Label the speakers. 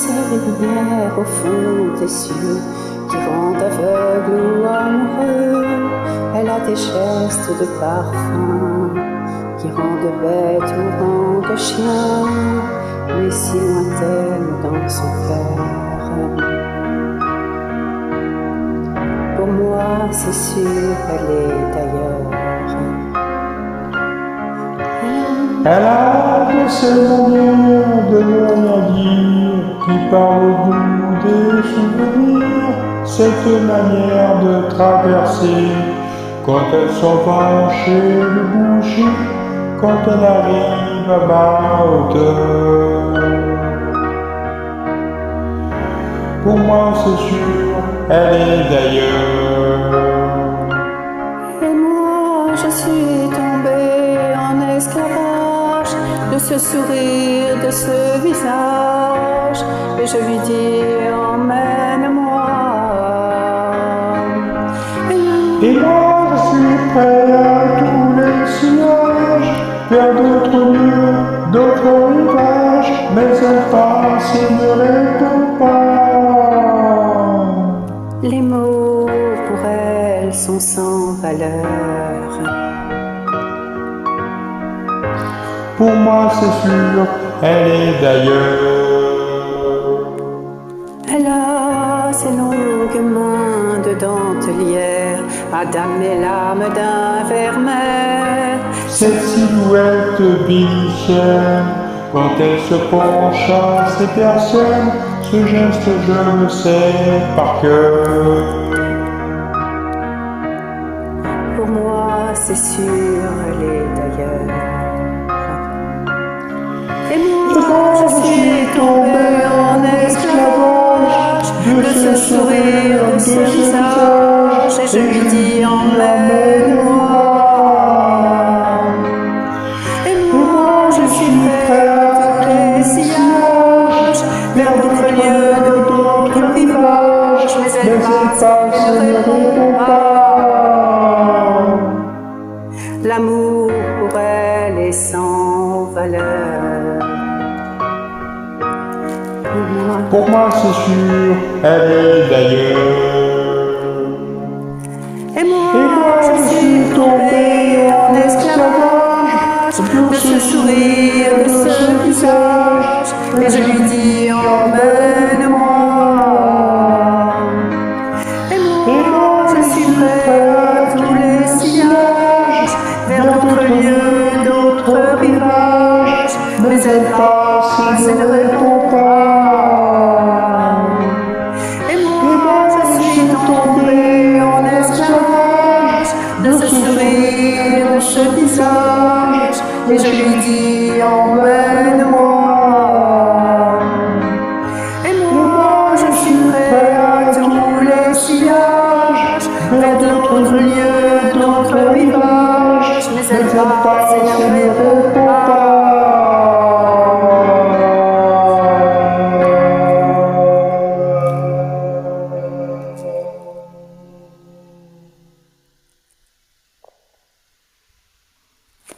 Speaker 1: C'est les lumières au fond des cieux qui rendent aveugle ou amoureux. Elle a des gestes de parfum qui rendent bête ou rendent chien, mais si lointaine dans son cœur. Pour moi, c'est sûr, elle est ailleurs.
Speaker 2: Elle a de ces manières de ne rien dire, qui parle au bout des souvenirs, cette manière de traverser, quand elle s'en va chez le boucher, quand elle arrive à ma hauteur. Pour moi c'est sûr, elle est d'ailleurs.
Speaker 1: Et moi je suis tombée en esclavage de ce sourire, de ce visage, et je lui dis emmène-moi.
Speaker 2: Et moi je suis prêt à tous les sillages, vers d'autres lieux, d'autres rivages, mais elle passe et ne répond pas.
Speaker 1: Les mots pour elle sont sans valeur.
Speaker 2: Pour moi c'est sûr, elle est d'ailleurs.
Speaker 1: Elle a ses longues mains de dentelière à damer l'âme d'un vermeil.
Speaker 2: Cette silhouette bilicienne, quand elle se penche à ces personnes, ce geste je le sais par cœur.
Speaker 1: Pour moi c'est sûr, elle est d'ailleurs. Et moi je suis tombée en esclavage de ce sourire, de ce visage, et je lui dis emmène-moi. Et moi je suis prêt à tous les sillages, vers d'autres lieux, d'autres rivages, mais elle passe et ne répond pas. L'amour pour elle est sans valeur.
Speaker 2: Pour moi c'est sûr, elle est d'ailleurs.
Speaker 1: Et moi je suis tombée en esclavage de ce sourire, de ce visage, et je lui dis emmène-moi. Et moi je suis prêt à tous les sillages, vers d'autres lieux, d'autres rivages, mais elle passe et ne répond pas. Et moi je suis tombée en esclavage de ce sourire, de ce visage, et je lui dis emmène-moi. Et moi je suis prêt à tous les sillages, vers d'autres lieux, d'autres rivages, mais elle passe et ne répond pas.